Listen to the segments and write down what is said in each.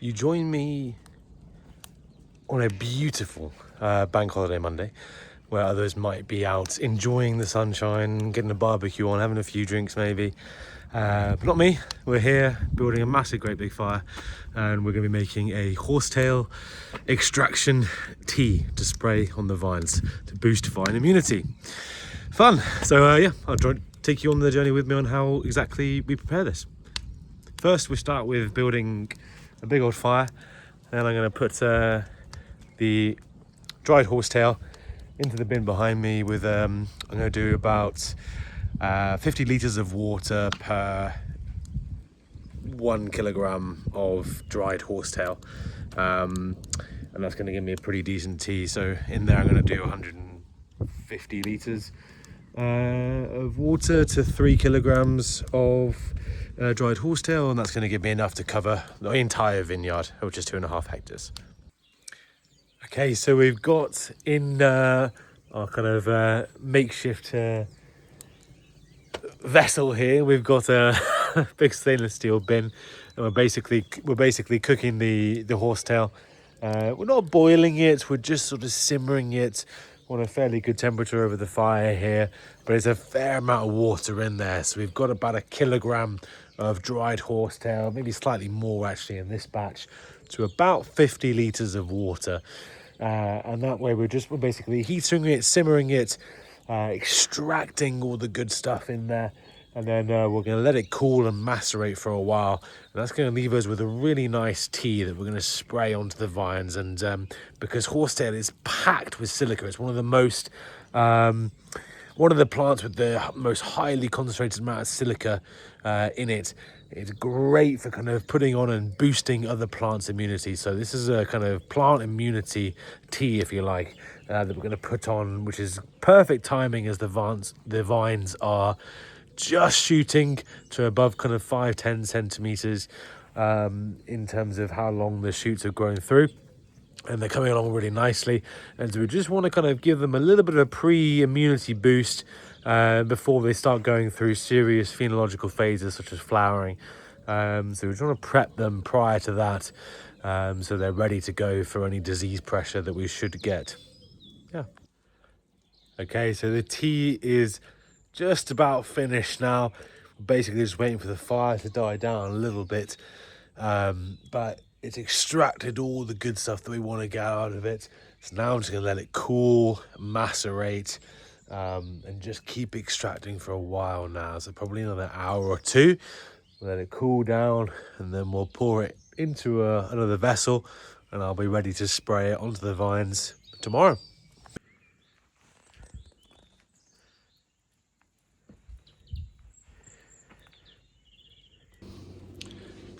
You join me on a beautiful bank holiday Monday, where others might be out enjoying the sunshine, getting a barbecue on, having a few drinks maybe. But not me. We're here building a massive great big fire, and we're going to be making a horsetail extraction tea to spray on the vines to boost vine immunity. Fun. So I'll take you on the journey with me on how exactly we prepare this. First we start with building a big old fire. Then I'm going to put the dried horsetail into the bin behind me with I'm going to do about 50 litres of water per 1 kilogram of dried horsetail, and that's going to give me a pretty decent tea. So in there I'm going to do 150 litres of water to 3 kilograms of dried horsetail, and that's going to give me enough to cover the entire vineyard, which is 2.5 hectares. Okay, so we've got in our kind of makeshift vessel here. We've got a big stainless steel bin, and we're basically cooking the horsetail. We're not boiling it; we're just sort of simmering it on a fairly good temperature over the fire here. But there's a fair amount of water in there, so we've got about 1 kilogram of dried horsetail, maybe slightly more actually in this batch, to about 50 litres of water. And that way we're basically heating it, simmering it, extracting all the good stuff in there, and then we're going to let it cool and macerate for a while, and that's going to leave us with a really nice tea that we're going to spray onto the vines. And because horsetail is packed with silica, it's one of the plants with the most highly concentrated amount of silica in it. It's great for kind of putting on and boosting other plants' immunity. So this is a kind of plant immunity tea, if you like, that we're going to put on, which is perfect timing as the vines are just shooting to above kind of 5-10 centimeters in terms of how long the shoots are growing through. And they're coming along really nicely, and so we just want to kind of give them a little bit of a pre-immunity boost before they start going through serious phenological phases such as flowering. So we're trying to prep them prior to that, so they're ready to go for any disease pressure that we should get. Yeah. Okay, so the tea is just about finished now. We're basically just waiting for the fire to die down a little bit, but it's extracted all the good stuff that we want to get out of it. So now I'm just going to let it cool, macerate, and just keep extracting for a while now. So probably another hour or two. Let it cool down, and then we'll pour it into another vessel, and I'll be ready to spray it onto the vines tomorrow.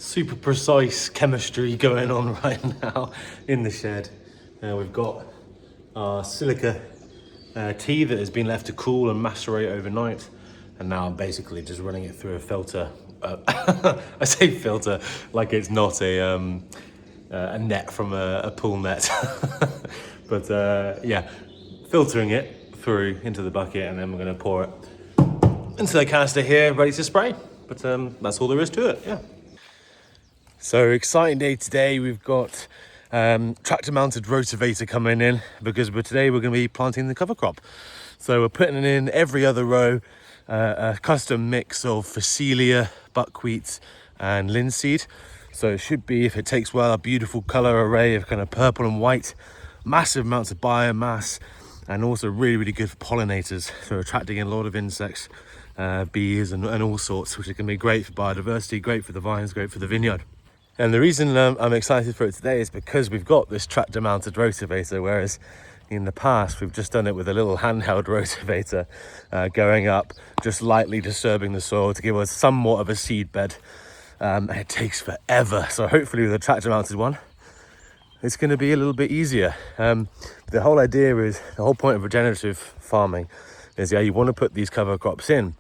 Super precise chemistry going on right now in the shed. We've got our silica tea that has been left to cool and macerate overnight, and now I'm basically just running it through a filter. I say filter like it's not a net from a pool net, but yeah, filtering it through into the bucket, and then we're going to pour it into the canister here, ready to spray. But that's all there is to it. Yeah. So exciting day today. We've got tractor mounted rotavator coming in because today we're going to be planting the cover crop. So we're putting in every other row a custom mix of Phacelia, buckwheat and linseed. So it should be, if it takes well, a beautiful colour array of kind of purple and white, massive amounts of biomass, and also really, really good for pollinators. So attracting in a lot of insects, bees and all sorts, which is going to be great for biodiversity, great for the vines, great for the vineyard. And the reason I'm excited for it today is because we've got this tractor mounted rotavator, whereas in the past we've just done it with a little handheld rotavator going up, just lightly disturbing the soil to give us somewhat of a seed bed. And it takes forever. So hopefully with a tractor mounted one, it's going to be a little bit easier. The whole idea is, the whole point of regenerative farming is, you want to put these cover crops in,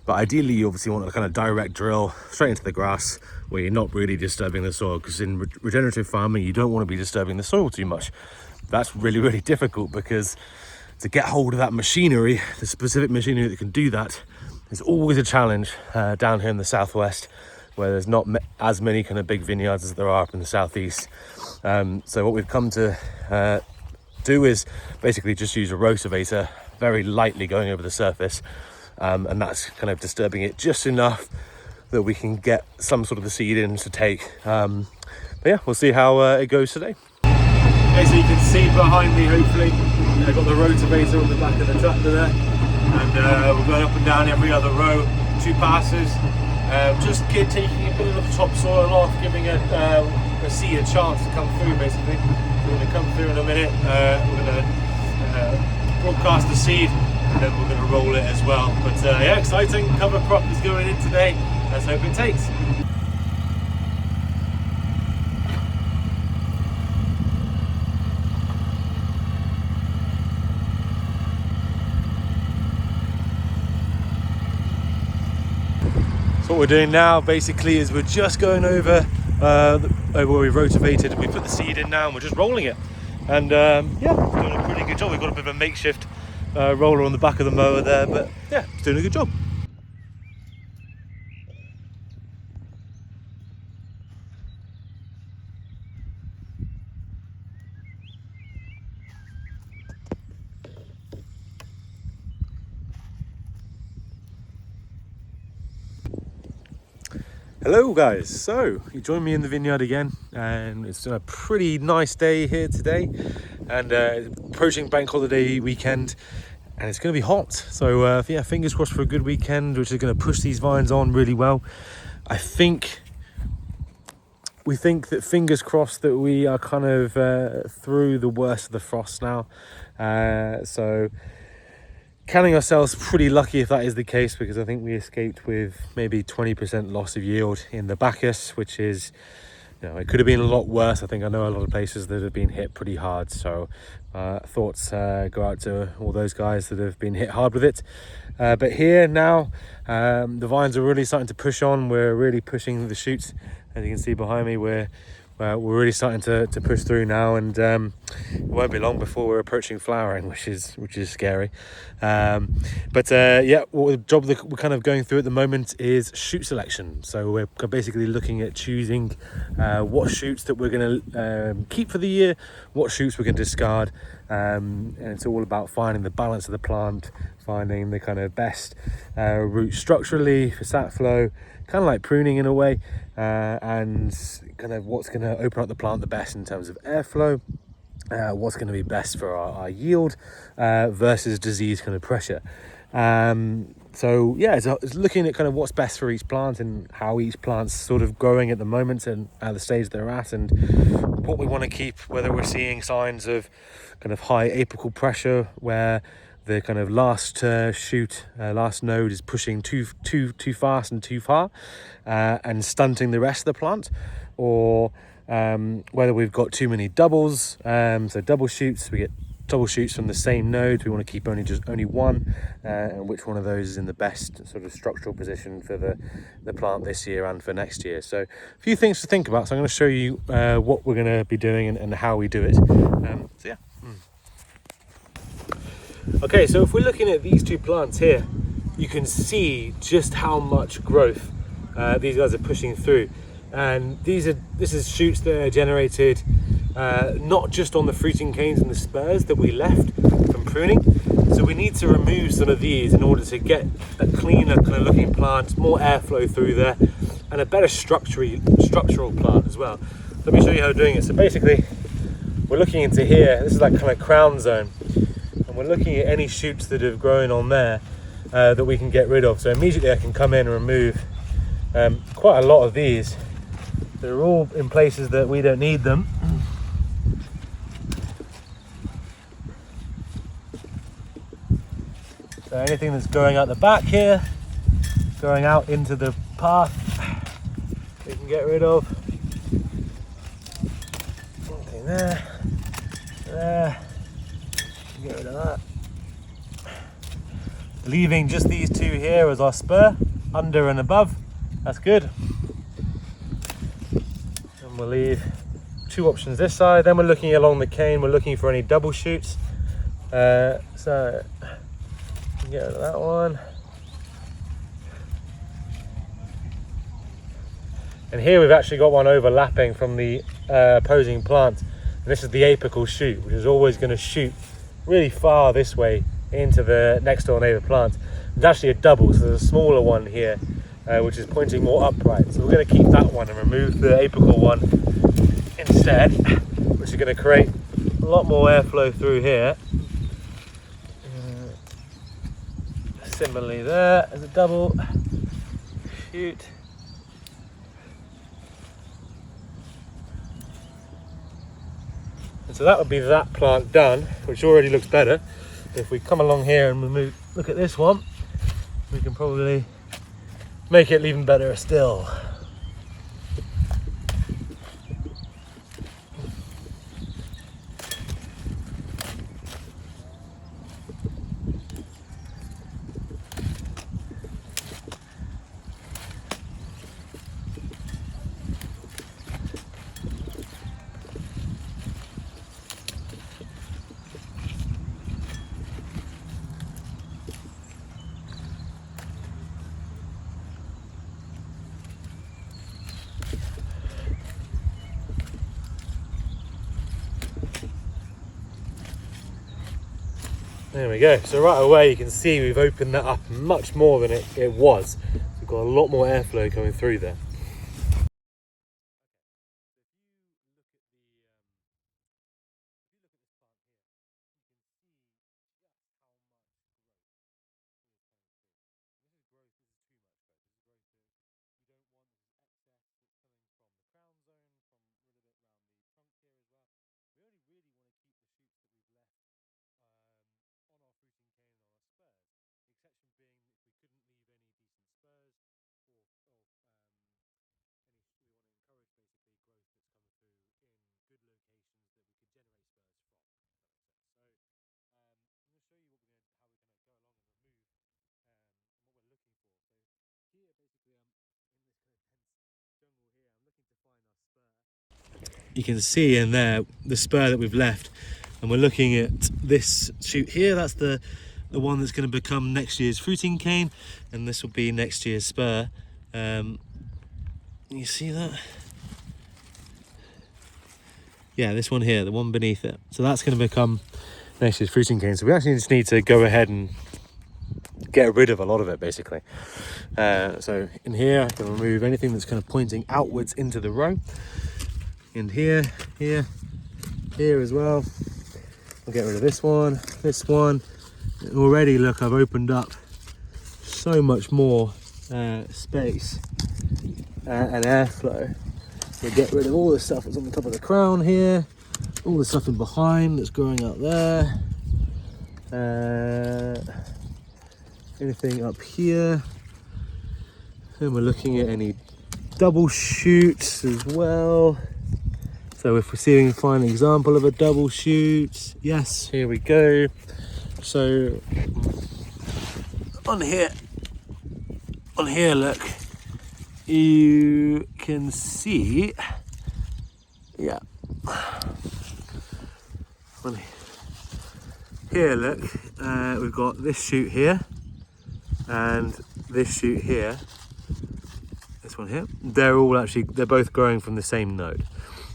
but ideally you obviously want to kind of direct drill straight into the grass where you're not really disturbing the soil, because in regenerative farming you don't want to be disturbing the soil too much. That's really, really difficult, because to get hold of that machinery, the specific machinery that can do that, is always a challenge down here in the southwest. where there's not as many kind of big vineyards as there are up in the southeast. So what we've come to do is basically just use a rotavator, very lightly going over the surface, and that's kind of disturbing it just enough that we can get some sort of a seed in to take. But yeah, we'll see how it goes today. Okay, so you can see behind me, hopefully, I've got the rotavator on the back of the tractor there, and we're going up and down every other row, 2 passes, just taking a bit of the topsoil off, giving a seed a chance to come through, basically. We're going to come through in a minute, we're going to broadcast the seed, and then we're going to roll it as well. But yeah, exciting, cover crop is going in today, let's hope it takes. What we're doing now basically is we're just going over where we rotavated, and we put the seed in now and we're just rolling it, and yeah, we're doing a pretty good job. We've got a bit of a makeshift roller on the back of the mower there, but yeah, it's doing a good job. Hello guys, so you joined me in the vineyard again, and it's a pretty nice day here today, and approaching bank holiday weekend, and it's going to be hot, so yeah, fingers crossed for a good weekend, which is going to push these vines on really well. We think that, fingers crossed, that we are kind of through the worst of the frost now, so counting ourselves pretty lucky if that is the case, because I think we escaped with maybe 20% loss of yield in the Bacchus, which is, you know, it could have been a lot worse. I know a lot of places that have been hit pretty hard, so thoughts go out to all those guys that have been hit hard with it. But here now, the vines are really starting to push on. We're really pushing the shoots, as you can see behind me. We're really starting to push through now, and it won't be long before we're approaching flowering, which is scary. But yeah, the job that we're kind of going through at the moment is shoot selection. So we're basically looking at choosing what shoots that we're going to keep for the year, what shoots we're going to discard, and it's all about finding the balance of the plant, finding the kind of best root structurally for sap flow, kind of like pruning in a way, and kind of what's going to open up the plant the best in terms of airflow, what's going to be best for our yield versus disease kind of pressure. So yeah, it's looking at kind of what's best for each plant and how each plant's sort of growing at the moment and at the stage they're at, and what we want to keep, whether we're seeing signs of kind of high apical pressure where the kind of last last node is pushing too fast and too far, and stunting the rest of the plant, or whether we've got too many doubles, so double shoots. We get double shoots from the same node. We want to keep only one, and which one of those is in the best sort of structural position for the plant this year and for next year. So a few things to think about. So I'm going to show you what we're going to be doing and how we do it. So yeah. Okay, so if we're looking at these 2 plants here, you can see just how much growth these guys are pushing through, and this is shoots that are generated not just on the fruiting canes and the spurs that we left from pruning. So we need to remove some of these in order to get a cleaner kind of looking plant, more airflow through there, and a better structural plant as well. Let me show you how we're doing it. So basically, we're looking into here. This is like kind of crown zone. And we're looking at any shoots that have grown on there that we can get rid of. So immediately I can come in and remove quite a lot of these. They're all in places that we don't need them. So anything that's going out the back here, going out into the path, we can get rid of. Anything there. Get rid of that. Leaving just these 2 here as our spur, under and above. That's good. And we'll leave 2 options this side. Then we're looking along the cane. We're looking for any double shoots. So get rid of that one. And here we've actually got one overlapping from the opposing plant. And this is the apical shoot, which is always going to shoot really far this way into the next door neighbour plant. It's actually a double, so there's a smaller one here, which is pointing more upright. So we're going to keep that one and remove the apical one instead, which is going to create a lot more airflow through here. Similarly there as a double shoot. And so that would be that plant done, which already looks better. If we come along here and we look at this one, we can probably make it even better still. There we go. So right away you can see we've opened that up much more than it was. We've got a lot more airflow coming through there. You can see in there the spur that we've left, and we're looking at this shoot here. That's the one that's going to become next year's fruiting cane, and this will be next year's spur. You see that? Yeah, this one here, the one beneath it. So that's going to become next year's fruiting cane. So we actually just need to go ahead and get rid of a lot of it, basically. So in here I can remove anything that's kind of pointing outwards into the row. And here as well. I'll get rid of this one. And already, look, I've opened up so much more space and airflow. We'll get rid of all the stuff that's on the top of the crown here, all the stuff in behind that's growing up there. Anything up here. And we're looking at any double shoots as well. So if we're seeing a fine example of a double shoot, yes, here we go. So on here, look, you can see, yeah. On here, look, we've got this shoot here and this shoot here. This one here. They're both growing from the same node.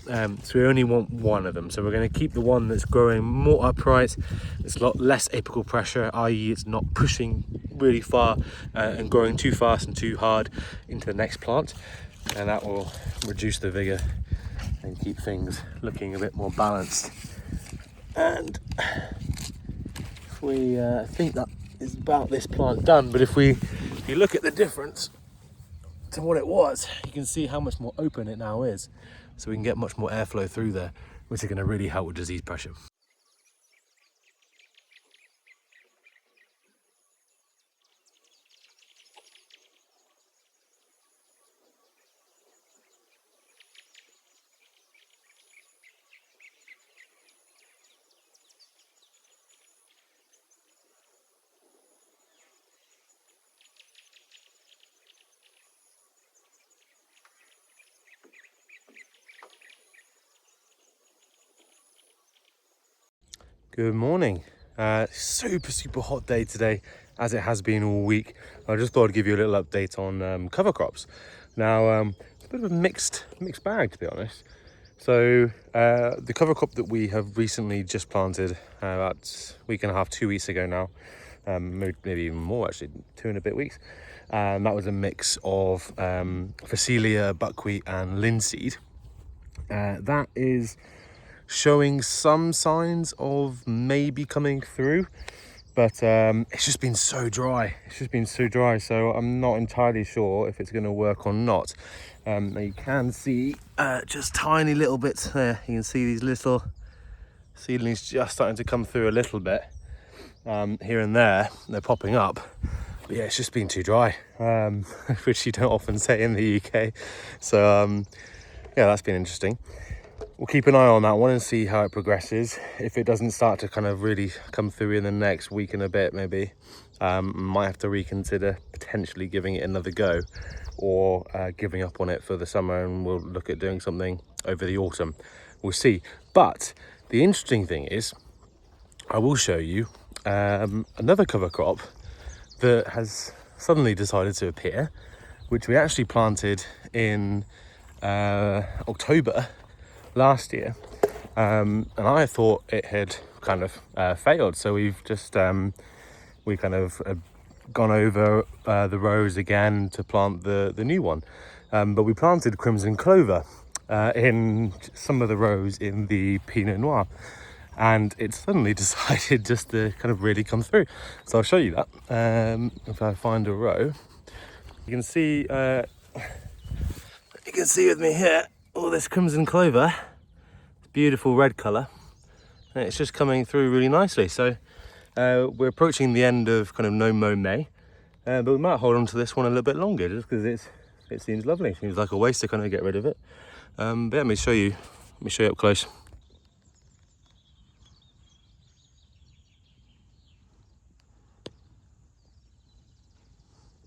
So we only want one of them, so we're going to keep the one that's growing more upright. It's a lot less apical pressure, i.e. it's not pushing really far and growing too fast and too hard into the next plant, and that will reduce the vigor and keep things looking a bit more balanced. And we think that is about this plant done, but if you look at the difference to what it was, you can see how much more open it now is. So we can get much more airflow through there, which is going to really help with disease pressure. Good morning. Super hot day today, as it has been all week. I just thought I'd give you a little update on cover crops. Now, bit of a mixed bag, to be honest. So the cover crop that we have recently just planted about a week and a half, 2 weeks ago now, maybe even more actually, 2 and a bit weeks. That was a mix of Phacelia, buckwheat and linseed. That is showing some signs of maybe coming through, but it's just been so dry. So I'm not entirely sure if it's going to work or not. You can see just tiny little bits there. You can see these little seedlings just starting to come through a little bit here and there. They're popping up, but yeah, it's just been too dry, which you don't often say in the UK. So yeah, that's been interesting. We'll keep an eye on that one and see how it progresses. If it doesn't start to kind of really come through in the next week and a bit, maybe might have to reconsider potentially giving it another go, or giving up on it for the summer, and we'll look at doing something over the autumn. We'll see. But the interesting thing is, I will show you another cover crop that has suddenly decided to appear, which we actually planted in October last year, and I thought it had kind of failed. So we've just we kind of gone over the rows again to plant the new one, but we planted crimson clover in some of the rows in the Pinot Noir, and it suddenly decided just to kind of really come through. So I'll show you that. If I find a row, you can see with me here all this crimson clover, beautiful red colour, and it's just coming through really nicely. So we're approaching the end of kind of no mow May, but we might hold on to this one a little bit longer just because it seems lovely. It seems like a waste to kind of get rid of it. But yeah, let me show you up close.